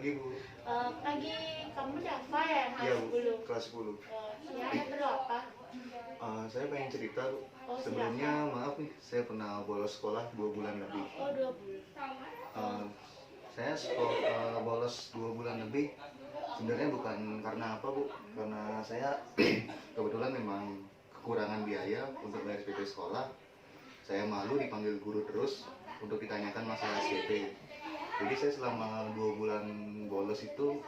Pagi, Bu. Pagi, kamu Dava ya yang Iya, kelas Bu. 10? Kelas 10. Ya, perlu apa? Saya pengen cerita, Bu. Oh, Sebelumnya, silakan. maaf nih, saya pernah bolos sekolah 2 bulan lebih. Oh, 2 bulan. Eh, saya bolos 2 bulan lebih. Sebenarnya bukan karena apa, Bu. Karena saya kebetulan memang kekurangan biaya untuk bayar SPP sekolah. Saya malu dipanggil guru terus untuk ditanyakan masalah SPP. Jadi saya selama 2 bulan bolos itu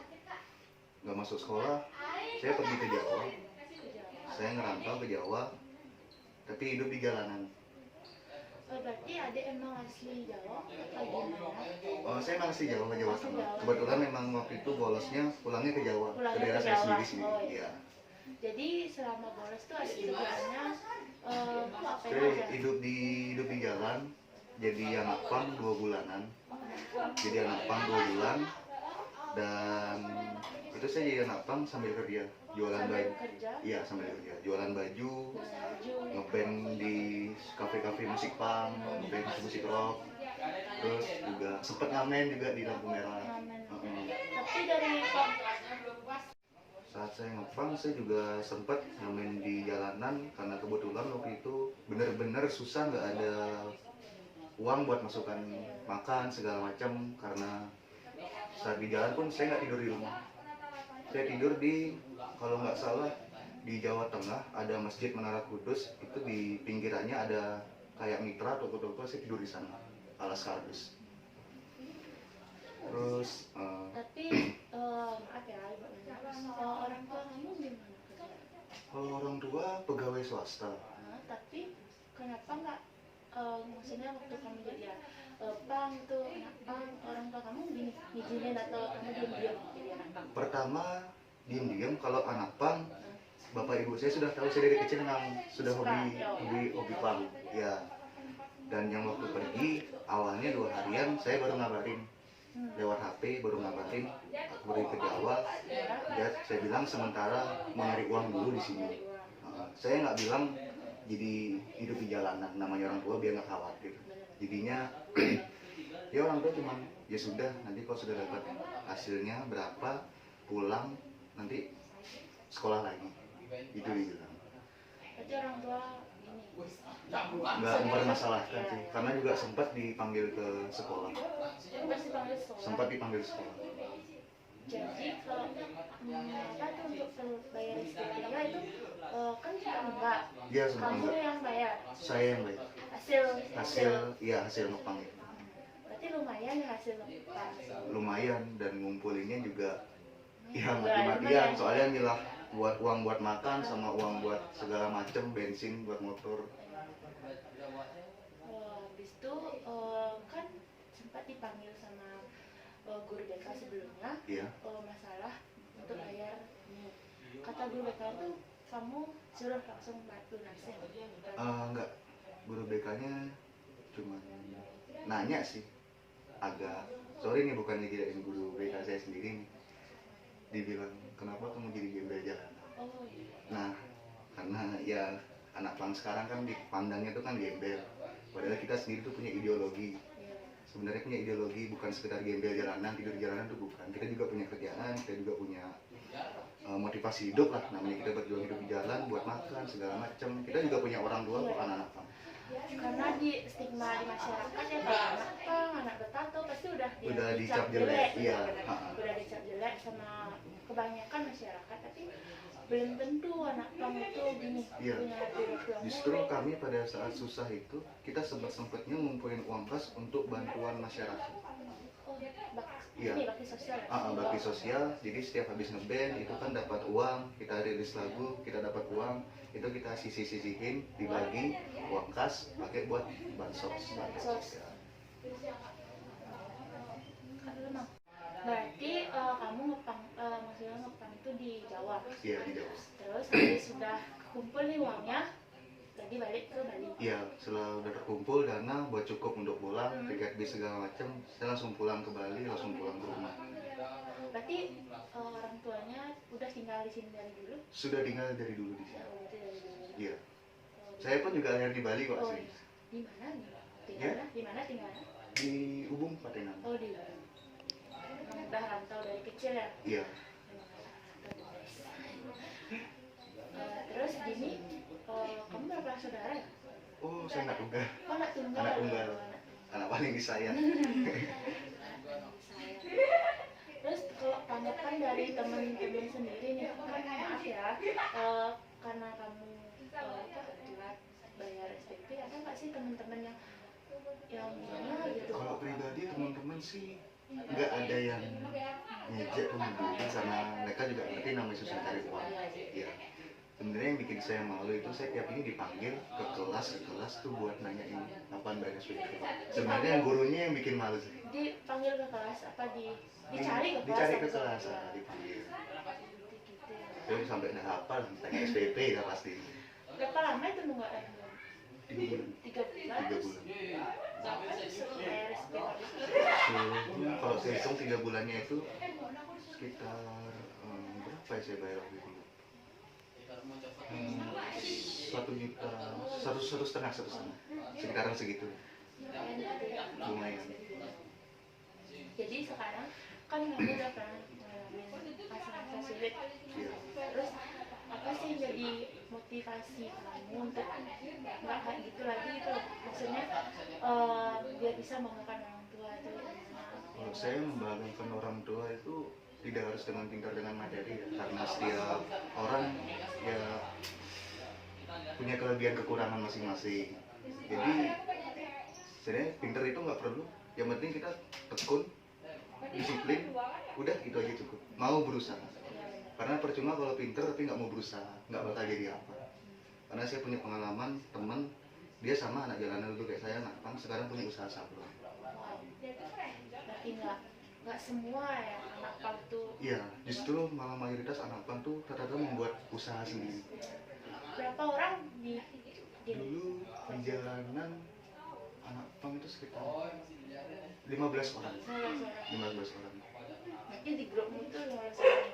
nggak masuk sekolah. Saya pergi ke Jawa. Saya ngerantau ke Jawa, tapi hidup di jalanan. Berarti adik emang asli Jawa atau gimana? Saya masih Jawa, ke Jawa Masih Tengah. Jawa. Kebetulan memang waktu itu bolosnya pulangnya ke Jawa, ke Pulangnya daerah ke saya Jawa. sendiri sini. Oh, iya. Ya. Jadi selama bolos tuh adik sebenarnya apa Saya aja? hidup di jalan, jadi anak pang 2 bulanan. Jadi anak pang 2 bulan, dan itu saya jadi anak pang sambil kerja, jualan Sambil baju. kerja? Iya, sambil kerja, jualan baju, Baju. ngeband di kafe-kafe musik punk, ngeband musik rock, terus juga sempet ngamen juga di lampu merah. Ngamen. Heeh. Tapi dari Saat saya ngepang, saya juga sempat ngamen di jalanan karena kebetulan waktu itu bener-bener susah, nggak ada uang buat masukkan makan segala macam. Karena saat di jalan pun saya nggak tidur di rumah, saya tidur di, kalau nggak salah, di Jawa Tengah ada Masjid Menara Kudus, itu di pinggirannya ada kayak mitra toko-toko, saya tidur di sana alas kardus. Terus tapi maaf ya, Ibu nanya. Orang tua kamu gimana kerja? kalau orang tua pegawai swasta. Tapi kenapa nggak maksudnya waktu kamu jadi pang itu anak pang, orang tua kamu gini ngizinin atau kamu diam-diam jadi anak pang? Pertama diam-diam, kalau anak pang bapak ibu saya sudah tahu, saya dari kecil memang sudah hobi pang ya. Dan yang waktu pergi awalnya 2 harian saya baru ngabarin lewat HP, baru ngabarin aku pergi ke Jawa, dan saya bilang sementara mau nyari uang dulu di sini. Saya nggak bilang jadi hidup di jalanan, namanya orang tua biar nggak khawatir. Jadinya ya orang tua cuman ya sudah, nanti kalau sudah dapat hasilnya berapa pulang nanti sekolah lagi, itu dibilang. Berarti orang tua ini Nggak mempermasalahkan sih, karena juga sempat dipanggil ke sekolah. pasti panggil sekolah. Sempat dipanggil sekolah. Jadi kalau apa tuh untuk bayar SPP-nya itu kan juga enggak. Iya, sempat Kamu enggak. yang bayar. Saya yang bayar. Hasil ngepang itu. Berarti lumayan ya hasil ngepang. Lumayan, dan ngumpulinnya juga ya Lumayan. mati-matian, soalnya milah buat uang buat makan sama uang buat segala macem, bensin buat motor. Habis itu kan sempat dipanggil sama guru BK sebelumnya. Iya. Masalah untuk bayar ini. Kata guru BK itu kamu suruh langsung lunasin. Enggak, guru BK-nya cuma nanya sih, agak sorry nih, bukan ngejelekin guru BK saya sendiri nih. Dibilang kenapa kamu jadi gembel jalanan. Oh iya. Nah, karena ya anak pang sekarang kan dipandangnya tuh kan gembel, padahal kita sendiri tuh punya ideologi. Sebenarnya punya ideologi, bukan sekedar gembel jalanan, tidur di jalanan tuh bukan. Kita juga punya kerjaan, kita juga punya motivasi hidup lah, namanya kita berjuang hidup di jalan buat makan segala macam. Kita juga punya orang tua, bukan anak pang. Karena di stigma di masyarakat ya, kalau anak pang, anak bertato pasti udah dicap jelek. Iya. Udah dicap jelek sama kebanyakan masyarakat, tapi belum tentu anak pang itu gini. Iya. Punya hati. Justru kami pada saat susah itu kita sempet-sempetnya ngumpulin uang kas untuk bantuan masyarakat. Iya. Ini bakti sosial. Bakti sosial. Jadi setiap habis ngeband itu kan dapat uang, kita rilis lagu, kita dapat uang, itu kita sisihin, dibagi uang kas pakai buat bansos. Berarti kamu ngepang, maksudnya ngepang itu di Jawa. Iya, di Jawa. Terus habis sudah kumpul nih uangnya, jadi balik ke Bali. Iya, setelah udah terkumpul dana buat cukup untuk pulang, tiket bis segala macam, saya langsung pulang ke Bali, langsung pulang ke rumah. Berarti orang tuanya udah tinggal di sini dari dulu? Sudah tinggal dari dulu di sini. Berarti dari dulu. Iya. Saya pun juga lahir di Bali kok sih. Di mana nih? Tinggalnya? Di mana tinggalnya? Di Ubung, Patenan. Oh, di Ubung. udah rantau dari kecil ya. Iya. Terus gini, kamu berapa saudara ya? Oh, saya anak tunggal. Oh, anak tunggal. Anak tunggal. Anak paling disayang. Terus kalau tanggapan dari teman-teman sendiri nih, kan maaf ya, karena kamu telat bayar SPP, ada nggak sih teman-teman yang gimana gitu? Kalau pribadi teman-teman sih nggak ada yang ngejek teman-teman karena mereka juga ngerti namanya susah cari uang. Iya. Sebenarnya yang bikin saya malu itu saya tiap ini dipanggil ke kelas tuh buat nanyain apaan bayar SPP. Sebenarnya yang gurunya yang bikin malu sih. Dipanggil ke kelas apa dicari ke kelas? Dicari ke kelas, dipanggil. Saya sampai nggak hafal tanya SPP ya pasti. Berapa lama itu nunggu? 3 bulan. 3 bulan. 3 bulan. Berapa sih bayar SPP? Kalau saya hitung 3 bulannya itu sekitar berapa ya saya bayar waktu itu? 1 juta, 1,5 sekitaran segitu. Lumayan. Jadi sekarang kan kamu udah pernah ngalamin masa-masa sulit. Iya. Terus apa sih jadi motivasi kamu untuk nggak kayak gitu lagi gitu? Maksudnya biar bisa membanggakan orang tua itu gimana? Kalau saya membanggakan orang tua itu tidak harus dengan pintar dengan materi ya, karena setiap orang ya punya kelebihan kekurangan masing-masing. Jadi sebenarnya pintar itu nggak perlu, yang penting kita tekun, disiplin, udah itu aja cukup. Mau berusaha, karena percuma kalau pintar tapi nggak mau berusaha, nggak bakal jadi apa. Karena saya punya pengalaman teman, dia sama anak jalanan dulu kayak saya, anak pang, sekarang punya usaha sablon. Berarti nggak semua ya anak pang tuh. Iya, justru malah mayoritas anak pang tuh rata-rata membuat usaha sendiri. Berapa orang di Dulu di jalanan anak pang itu sekitar 15 orang. 15 orang. Berarti di grupmu tuh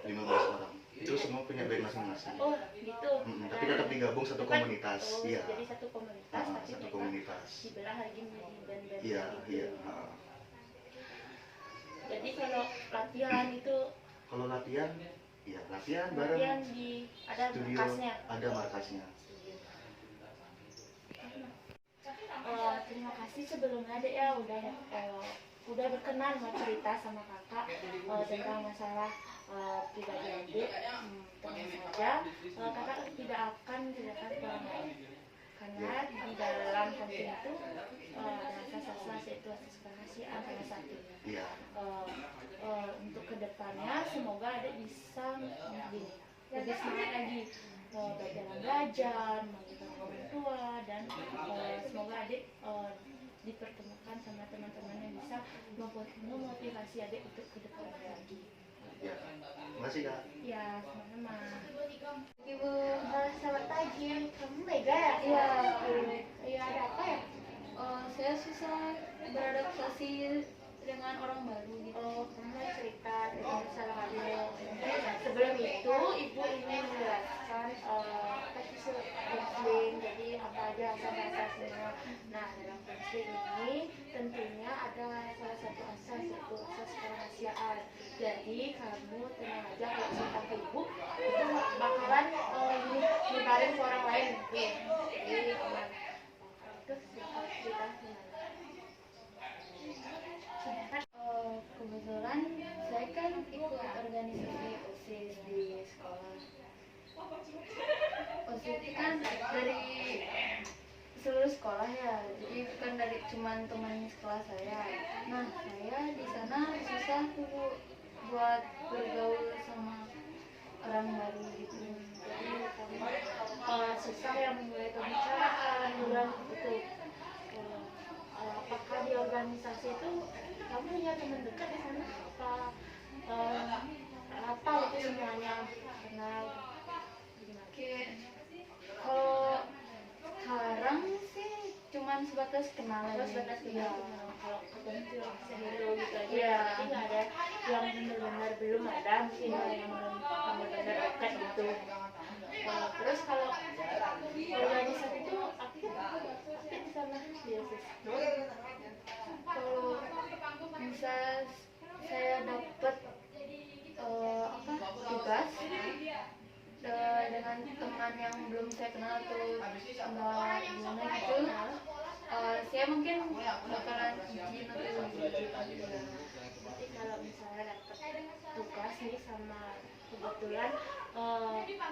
15 orang. Itu semua punya band masing-masing. Oh gitu. Tapi tetap digabung satu komunitas. Oh, Iya. jadi satu komunitas tapi Satu mereka komunitas. dibelah lagi menjadi band-band Iya, gitu. iya. Jadi kalau latihan itu Kalau latihan, iya latihan bareng. latihan di ada Studio, markasnya. ada markasnya. Terima kasih sebelumnya Dek ya udah berkenan mau cerita sama kakak tentang masalah pribadi adik. Tentu saja kakak tidak akan ceritakan ke orang lain karena di dalam konten itu ada asas-asas yaitu asas kerahasiaan salah satu. Iya. Untuk kedepannya semoga adik bisa lebih semangat lagi belajar, mengajar orang tua dan semoga adik dipertemukan sama teman-teman yang bisa memotivasi adik untuk kedepannya lagi. Ya. Terima kasih Kak. Ya, sama-sama. Ibu, selamat pagi. Kamu Mega ya? Iya. Iya, ada apa ya? Saya susah beradaptasi dengan orang baru gitu. Oh, kamu mau cerita tentang masalah kamu. Sebelum itu, Ibu ingin menjelaskan apa sih counseling, jadi apa aja asas-asasnya. Nah, dalam counseling ini tentunya ada salah satu asas yaitu asas kerahasiaan. Jadi kamu tenang aja kalau cerita ke Ibu itu bakalan nyebarin ke orang lain gitu. Jadi aman. Terus cerita gimana? Kebetulan saya kan ikut organisasi OSIS di sekolah. OSIS itu kan dari seluruh sekolah ya, jadi bukan dari cuman teman sekolah saya. Nah, saya di sana susah tuh buat bergaul sama orang baru gitu. Jadi kamu susah yang memulai pembicaraan duluan gitu. Apakah di organisasi itu kamu punya teman dekat di sana? Apa itu semuanya kenal? Oke, kalau sekarang sih cuman sebatas kenal Terus aja. batas Iya. kalau ketemu tuh sehelo gitu aja. Tapi nggak ada yang benar-benar belum ada mungkin yang belum benar-benar dekat gitu. Terus kalau organisasi itu aktif di sana Kalau bisa saya dapat dengan teman yang belum saya kenal atau enggak gimana gitu, saya mungkin bakalan izin atau gitu. Nanti kalau misalnya dapat tugas nih sama kebetulan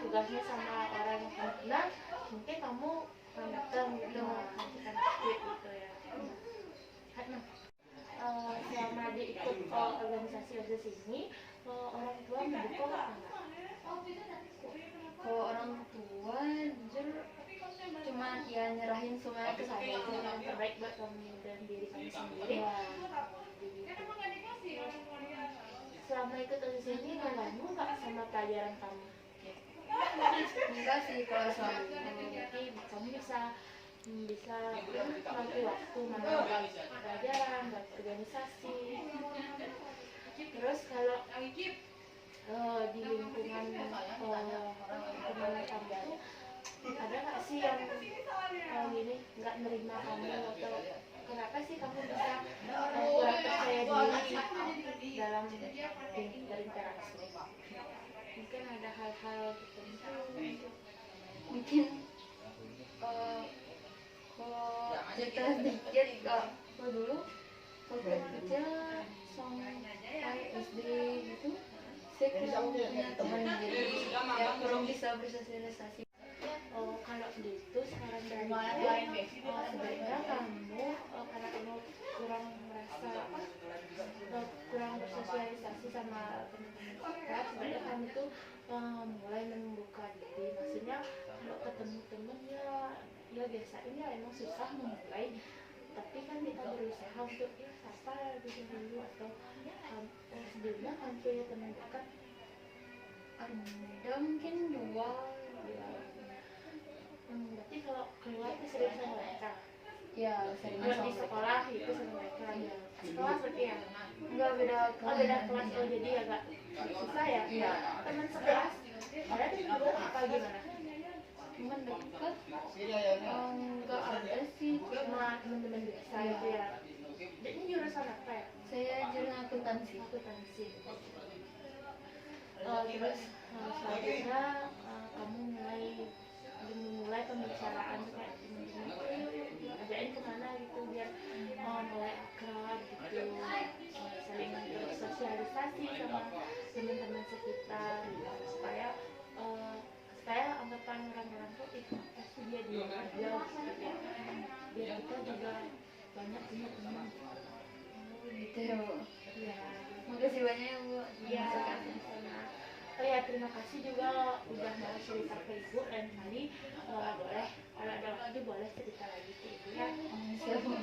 tugasnya sama orang yang kamu kenal, mungkin kamu datang gitu kita aktif gitu ya. Karena selama diikut organisasi OSIS ini, orang tua mendukung apa enggak? Kalau orang tua jujur cuman ya nyerahin semuanya ke saya Itu aja. yang terbaik buat kamu dan diri kamu sendiri. Ya, Selama ikut OSIS ini kamu nggak sama pelajaran kamu? enggak sih kalau soal Jadi kamu bisa mengatur waktu mana buat pelajaran, buat organisasi. Terus kalau di lingkungan teman kamu ada nggak sih yang gini nggak nerima kamu, atau kenapa sih kamu bisa kurang percaya diri dalam berinteraksi? Mungkin ada hal-hal tertentu. mungkin kalau cerita sedikit kalau dulu waktu kecil sampai SD gitu saya kurang punya teman, jadi ya kurang bisa bersosialisasi. Kalau gitu sekarang dari sebaiknya kamu karena kamu kurang merasa kurang bersosialisasi sama teman-teman kita, sebaiknya kamu tuh mulai membuka diri. Maksudnya kalau ketemu temen ya biasain ya emang susah memulai, tapi kan kita berusaha untuk ya sapa dulu atau sebelumnya kamu punya teman dekat. Ada mungkin dua ya. Berarti kalau keluar tuh sering sama mereka. Ya sering Kalau di sama sekolah itu sama mereka. Iya. Sekolah berarti ya? enggak beda Oh beda kelas, oh jadi agak susah ya? Iya. Teman sekelas ada tuh dulu apa gimana? teman dekat enggak ada sih, Cuma teman-teman biasa gitu ya? Ini jurusan apa ya? saya jurusan akuntansi. Akuntansi. Terus selanjutnya kamu memulai pembicaraan kayak teman-teman, yuk ajain kemana gitu biar mulai akrab gitu, saling bersosialisasi sama teman-teman sekitar gitu, supaya anggapan orang-orang tuh apa sih dia aja gitu ya, biar kita juga banyak punya teman. Gitu ya Bu. Ya. Makasih banyak ya Bu. Iya, sama. Oh ya, terima kasih juga udah mau cerita ke Ibu, dan kali boleh kalau ada waktu boleh cerita lagi ke Ibu ya. Siap Bu.